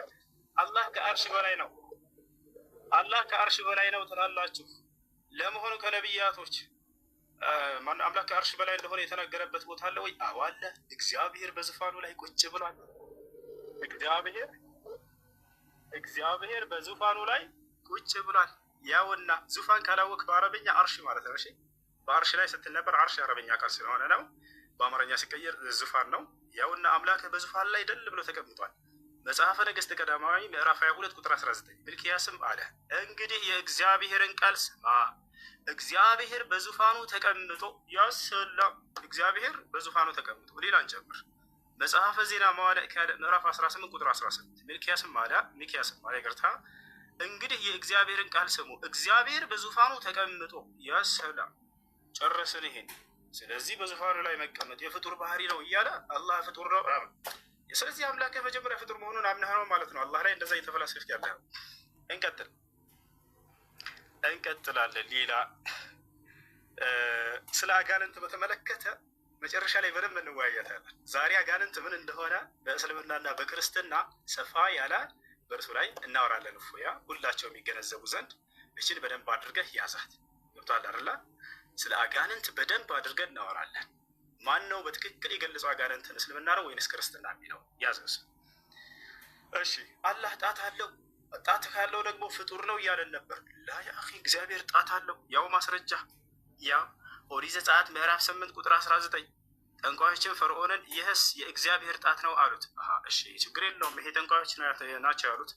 አላህ ከአርሽ በላይ ነው። አላህ ከአርሽ በላይ ነው ትላላችሁ። ለመሆኑ ከነቢያቶች አምላክ ከአርሽ በላይ እንደሆነ የተነገረበት ቦታ አለ ወይ? አዎ አለ። እግዚአብሔር በዙፋኑ ላይ ቁጭ ብሏል። እግዚአብሔር በዙፋኑ ላይ ቁጭ ብሏል። ያውና ዙፋን ካላወቅ በአረበኛ አርሽ ማለት ነው። እሺ በአርሽ ላይ ስትነበር አርሽ የአረበኛ ቃል ስለሆነ ነው። በአማርኛ ሲቀየር ዙፋን ነው። ያውና አምላክ በዙፋን ላይ ደል ብሎ ተቀምጧል። መጽሐፈ ነገሥት ቀዳማዊ ምዕራፍ 22 ቁጥር 19 ሚልክያስም አለ እንግዲህ የእግዚአብሔርን ቃል ስማ፣ እግዚአብሔር በዙፋኑ ተቀምጦ ያሰላም። እግዚአብሔር በዙፋኑ ተቀምጦ ሌላን ጨምር። መጽሐፈ ዜና መዋዕል ምዕራፍ 18 ቁጥር 18 ሚልክያስም አለ ይቅርታ እንግዲህ የእግዚአብሔርን ቃል ስሙ፣ እግዚአብሔር በዙፋኑ ተቀምጦ ያሰላም። ጨረስን ይሄን። ስለዚህ በዙፋኑ ላይ መቀመጥ የፍጡር ባህሪ ነው እያለ አላህ ፍጡር ነው። ስለዚህ አምላክ መጀመሪያ ፍጡር መሆኑን አምነህ ነው ማለት ነው። አላህ ላይ እንደዛ እየተፈላሰፍክ ያለ ነው። እንቀጥላለን። ሌላ ስለ አጋንንት በተመለከተ መጨረሻ ላይ በደንብ እንወያያታለን። ዛሬ አጋንንት ምን እንደሆነ በእስልምናና በክርስትና ሰፋ ያለ በእርሱ ላይ እናወራለን። እፎያ ሁላቸው የሚገነዘቡ ዘንድ እችን በደንብ አድርገህ ያዛት። ገብቶሃል አይደል? ስለ አጋንንት በደንብ አድርገን እናወራለን። ማን ነው በትክክል የገለጸው አጋንንትን? እስልምና ነው ወይንስ ክርስትና የሚለው ያዘዝ። እሺ አላህ ጣት አለው፣ ጣት ካለው ደግሞ ፍጡር ነው እያለን ነበር። ላ ያ አኺ እግዚአብሔር ጣት አለው። ያው ማስረጃ ያው ኦሪት ዘጸአት ምዕራፍ 8 ቁጥር 19 ጠንቋዮችን ፈርዖንን ይህስ የእግዚአብሔር ጣት ነው አሉት። እሺ ችግር የለውም ይሄ ጠንቋዮች ናቸው ያሉት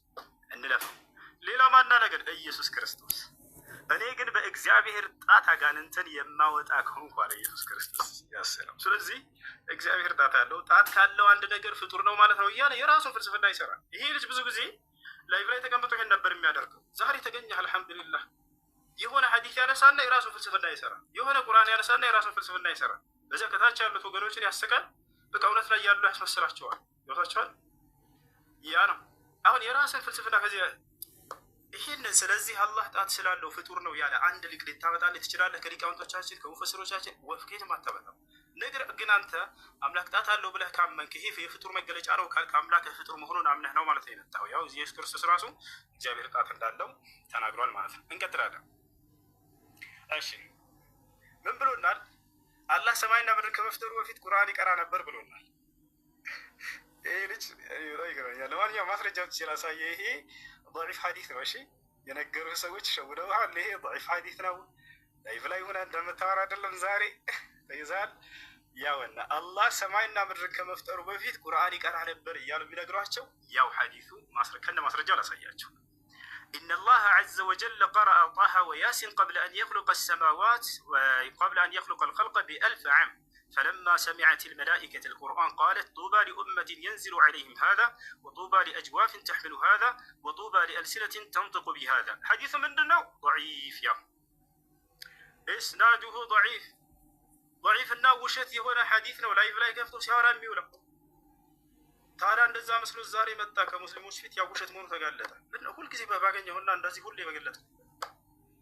እንለፈው። ሌላ ማና ነገር ኢየሱስ ክርስቶስ እኔ ግን በእግዚአብሔር ጣት አጋንንትን የማወጣ ከሆንኩ አለ ኢየሱስ ክርስቶስ ያሰለው። ስለዚህ እግዚአብሔር ጣት አለው። ጣት ካለው አንድ ነገር ፍጡር ነው ማለት ነው እያለ የራሱን ፍልስፍና ይሰራል። ይሄ ልጅ ብዙ ጊዜ ላይቭ ላይ ተቀምጦ ይሄን ነበር የሚያደርገው። ዛሬ ተገኘህ አልሐምዱሊላህ። የሆነ ሐዲስ ያነሳና የራሱን ፍልስፍና ይሰራል። የሆነ ቁርአን ያነሳና የራሱን ፍልስፍና ይሰራል። በዚያ ከታች ያሉት ወገኖችን ያሰቃል። በቃ እውነት ላይ ያሉ ያስመስላቸዋል። ይወታቸዋል። ያ ነው አሁን የራስን ፍልስፍና ከዚህ ይህን። ስለዚህ አላህ ጣት ስላለው ፍጡር ነው ያለ አንድ ሊቅ ልታመጣልህ ትችላለህ? ከሊቃውንቶቻችን ከሙፈሲሮቻችን ወፍኬትም አታመጣም። ነገር ግን አንተ አምላክ ጣት አለው ብለህ ካመንክ ይሄ የፍጡር መገለጫ ነው ካልክ አምላክ ፍጡር መሆኑን አምነህ ነው ማለት ነው የመጣው። ያው ኢየሱስ ክርስቶስ ራሱ እግዚአብሔር ጣት እንዳለው ተናግሯል ማለት ነው። እንቀጥላለን። እሺ ምን ብሎናል? አላህ ሰማይና ምድር ከመፍጠሩ በፊት ቁርአን ይቀራ ነበር ብሎናል። ይሄ ልጅ ይገርመኛል። ለማንኛውም ማስረጃዎች ስላሳየ ይሄ ضعيف ሐዲስ ነው። እሺ የነገሩህ ሰዎች ሸውደውሃል። ይሄ ضعيف ሐዲስ ነው። ላይቭ ላይ ሆነ እንደምታወራ አይደለም ዛሬ ተይዛል። ያውና አላህ ሰማይና ምድር ከመፍጠሩ በፊት ቁርአን ይቀራ ነበር እያሉ ቢነግሯቸው ያው ሐዲሱ ከነ ማስረጃው ላሳያቸው። إن الله عز وجل قرأ طه وياسين قبل أن يخلق السماوات وقبل أن يخلق الخلق ب1000 عام فلما سمعت الملائكة القرآن قالت طوبى لأمة ينزل عليهم هذا وطوبى لأجواف تحمل هذا وطوبى لألسنة تنطق بهذا. حديث من دونه ضعيف يا إسناده ضعيف ضعيفና ውሸት የሆነ ሐዲስ ነው። ላይቭ ላይ ገብቶ ሲያወራ የሚውለው ታዲያ እንደዛ መስሎ ዛሬ መጣ ከሙስሊሞች ፊት ያው ውሸት መሆኑ ተጋለጠ። ሁልጊዜ ባገኘሁና እንደዚህ ሁሌ በገለጠ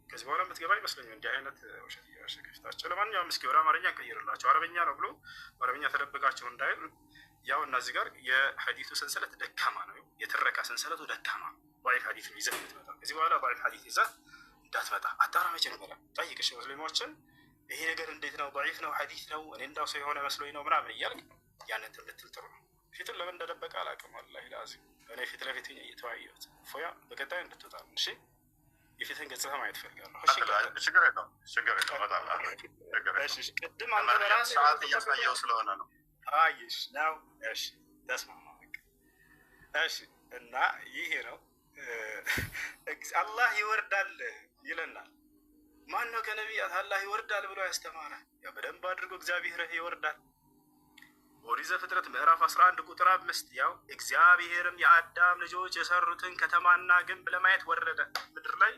ከዚህ በኋላ የምትገባ ይመስለኛል እንዲህ አይነት ውሸት እያሸከፍታቸው። ለማንኛውም እስኪ ወደ አማርኛ እንቀይርላቸው። አረበኛ ነው ብሎ በአረበኛ ተደብቃቸው እንዳይል ያው እና እዚህ ጋር የሐዲሱ ሰንሰለት ደካማ ነው፣ የትረካ ሰንሰለቱ ደካማ ነው። ضعيف ሐዲስ ይዘህ የምትመጣ ከዚህ በኋላ ضعيف ሐዲስ ይዘህ እንዳትመጣ። አጣራ መቼ ነበር ጠይቅሽ ሙስሊሞችን ይሄ ነገር እንዴት ነው ضعيف ነው ሐዲስ ነው እኔ እንዳው ሰው የሆነ መስሎኝ ነው ምናምን እያልክ ያንን ትልትል ጥሩ ነው። ፊትን ለምን እንደደበቀ አላውቅም። ወላሂ ላዚም እኔ ፊት ለፊት እየተወያየሁት ፎያ በቀጣይ እንድትወጣ ነው። እሺ የፊትን ገጽታ ማየት ፈልጋለሁ። እሺ ችግር የለውም ችግር የለውም። እሺ ቅድም አንተ በራስህ ሰዓት እያሳየው ስለሆነ ነው። አይሽ ነው። እሺ ተስማማ። እሺ እና ይሄ ነው አላህ ይወርዳል ይለናል። ማን ነው ከነቢያት አላህ ይወርዳል ብሎ ያስተማረ? ያ በደንብ አድርጎ እግዚአብሔር ይወርዳል። ኦሪት ዘፍጥረት ምዕራፍ 11 ቁጥር 5 ያው እግዚአብሔርም የአዳም ልጆች የሰሩትን ከተማና ግንብ ለማየት ወረደ። ምድር ላይ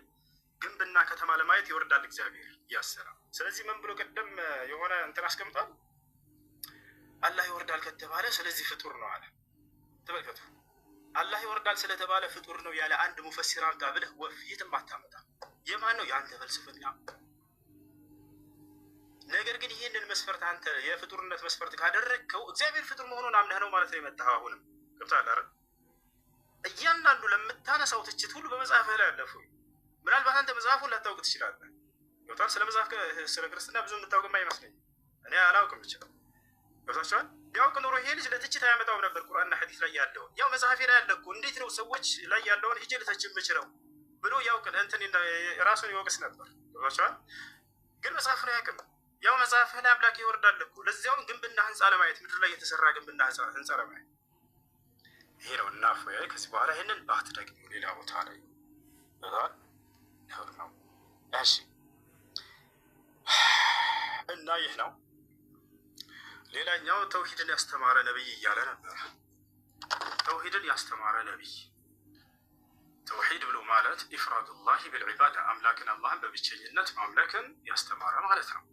ግንብና ከተማ ለማየት ይወርዳል እግዚአብሔር ያሰራል። ስለዚህ ምን ብሎ ቀደም የሆነ እንትን አስቀምጧል። አላህ ይወርዳል ከተባለ ስለዚህ ፍጡር ነው አለ። ተመልከቱ፣ አላህ ይወርዳል ስለተባለ ፍጡር ነው ያለ አንድ ሙፈሲር አምጣ ብለህ ወፍ የትም አታመጣ። የማን ነው? የአንተ ፍልስፍና። ነገር ግን ይህንን መስፈርት አንተ የፍጡርነት መስፈርት ካደረግከው እግዚአብሔር ፍጡር መሆኑን አምነህ ነው ማለት ነው የመጣኸው። አሁንም ገብቶሃል አይደል? እያንዳንዱ ለምታነሳው ትችት ሁሉ በመጽሐፍህ ላይ አለፉ። ምናልባት አንተ መጽሐፉን ላታውቅ ትችላለህ። ገብቶሃል? ስለ መጽሐፍ ስለ ክርስትና ብዙ የምታውቅም አይመስለኝም። እኔ አላውቅም ብቻ ገብቷቸዋል። ቢያውቅ ኖሮ ይሄ ልጅ ለትችት አያመጣውም ነበር። ቁርአንና ሐዲስ ላይ ያለውን ያው መጽሐፌ ላይ ያለ እኮ እንዴት ነው ሰዎች ላይ ያለውን ሂጅ ልተች የምችለው ብሎ ያውቅ እንትን ራሱን ይወቅስ ነበር። ገብቷቸዋል። ግን መጽሐፉን አያውቅም። ያው መጽሐፍህ ላይ አምላክ ይወርዳል እኮ ለዚያውም ግንብና ህንፃ ለማየት ምድር ላይ የተሰራ ግንብና ህንፃ ለማየት። ይሄ ነው እና ፎያ ከዚህ በኋላ ይህንን ባትደግሙ ሌላ ቦታ ላይ በጣም ነውር ነው። እሺ እና ይህ ነው። ሌላኛው ተውሂድን ያስተማረ ነብይ እያለ ነበር። ተውሂድን ያስተማረ ነብይ ተውሂድ ብሎ ማለት ኢፍራዱላሂ ቢልዒባዳ አምላክን አላህን በብቸኝነት ማምለክን ያስተማረ ማለት ነው።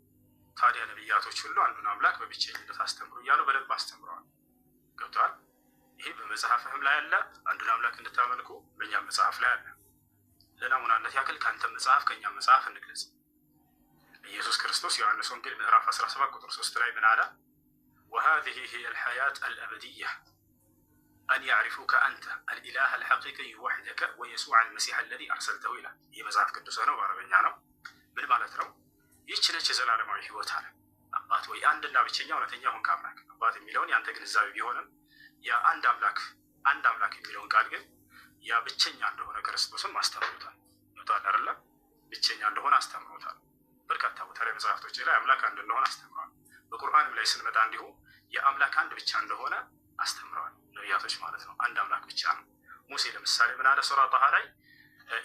ታዲያ ነቢያቶች ሁሉ አንዱን አምላክ በብቸኝነት አስተምሩ እያሉ በደንብ አስተምረዋል። ገብተዋል። ይሄ በመጽሐፍህም ላይ አለ። አንዱን አምላክ እንድታመልኩ በእኛም መጽሐፍ ላይ አለ። ለናሙናነት ያክል ከአንተ መጽሐፍ ከእኛም መጽሐፍ እንግለጽ። ኢየሱስ ክርስቶስ ዮሐንስ ወንጌል ምዕራፍ 17 ቁጥር 3 ላይ ምን አለ? وهذه هي الحياة الأبدية أن يعرفوك أنت الإله الحقيقي وحدك ويسوع المسيح الذي أرسلته إلى يمزعف كدوسانو بعربيانو من مالتنو ይችነች የዘላለማዊ ህይወት አለ። አባት ወይ አንድና ብቸኛ እውነተኛ ሆንክ አምላክ። አባት የሚለውን ያንተ ግንዛቤ ቢሆንም ያ አንድ አምላክ የሚለውን ቃል ግን ያ ብቸኛ እንደሆነ ክርስቶስም አስተምሮታል። ይወጣል አይደል? ብቸኛ እንደሆነ አስተምሮታል። በርካታ ቦታ ላይ መጽሐፍቶች ላይ አምላክ አንድ እንደሆነ አስተምረዋል። በቁርአንም ላይ ስንመጣ እንዲሁ የአምላክ አንድ ብቻ እንደሆነ አስተምረዋል ነቢያቶች ማለት ነው። አንድ አምላክ ብቻ ነው። ሙሴ ለምሳሌ ምን አለ? ሱራ ጣሃ ላይ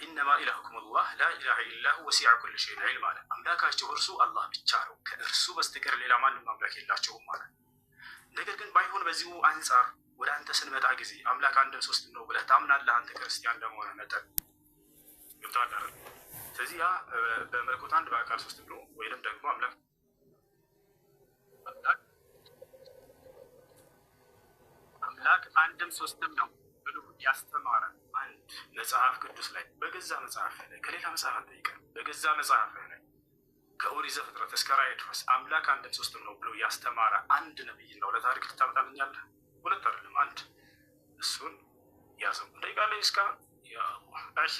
ኢነማ ኢላሁኩም አላህ ላ ኢላሀ ኢላሁ ወሲዐ ኩለ ሸይኢን ዒልማ አለ። አምላካቸው እርሱ አላህ ብቻ ነው፣ ከእርሱ በስተቀር ሌላ ማንም አምላክ የላቸውም ማለት። ነገር ግን ባይሆን በዚሁ አንጻር ወደ አንተ ስንመጣ ጊዜ አምላክ አንድም ሶስትም ነው ብለህ ታምናለህ አንተ ክርስቲያን እንደመሆነ መጠን። ገብቶሃል አይደል? ስለዚህ ያ በመለኮት አንድ በአካል ሶስት ብሎ ወይንም ደግሞ አምላክ አንድም ሶስትም ነው ብሎ ያስተማረ አንድ መጽሐፍ ቅዱስ ላይ በገዛ መጽሐፍ ላይ ከሌላ መጽሐፍ አልጠይቀም። በገዛ መጽሐፍ ላይ ከኦሪት ዘፍጥረት እስከ ራዕይ ድረስ አምላክ አንድም ሶስትም ነው ብሎ ያስተማረ አንድ ነብይ ነው ለታሪክ ልታመጣልኛለህ? ሁለት አይደለም አንድ። እሱን ያዘው እንደይቃለኝ እስካ ያ እሺ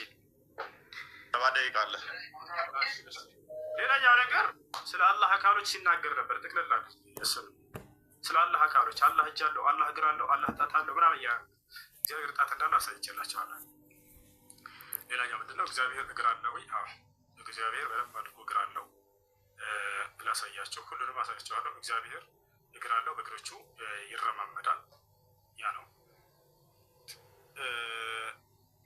ተባደይቃለህ። ሌላኛው ነገር ስለ አላህ አካሎች ሲናገር ነበር። ጠቅለላ እሱን ስለ አላህ አካሎች አላህ እጅ አለው፣ አላህ እግር አለው፣ አላህ ጣት አለው ምናምን እያለ እግዚአብሔር ጣት እንዳለው አሳይቼላቸዋለሁ። ሌላኛው ምንድነው? እግዚአብሔር እግር አለው ወይ? አዎ እግዚአብሔር በደንብ አድርጎ እግር አለው። ላሳያቸው፣ ሁሉንም አሳያቸዋለሁ። እግዚአብሔር እግር አለው፣ በእግሮቹ ይረማመዳል። ያ ነው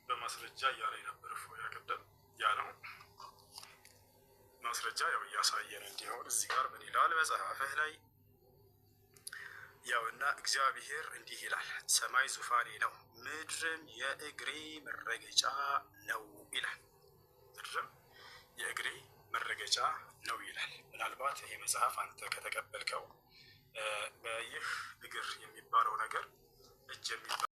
በማስረጃ እያለኝ ነበር እፎ ያቀደም። ያ ነው ማስረጃ ያው እያሳየን እንዲሆን እዚህ ጋር ምን ይላል መጽሐፍህ ላይ ያው እና እግዚአብሔር እንዲህ ይላል፣ ሰማይ ዙፋኔ ነው፣ ምድርም የእግሬ መረገጫ ነው ይላል። ምድርም የእግሬ መረገጫ ነው ይላል። ምናልባት ይሄ መጽሐፍ አንተ ከተቀበልከው በይህ እግር የሚባለው ነገር እጅ የሚባለው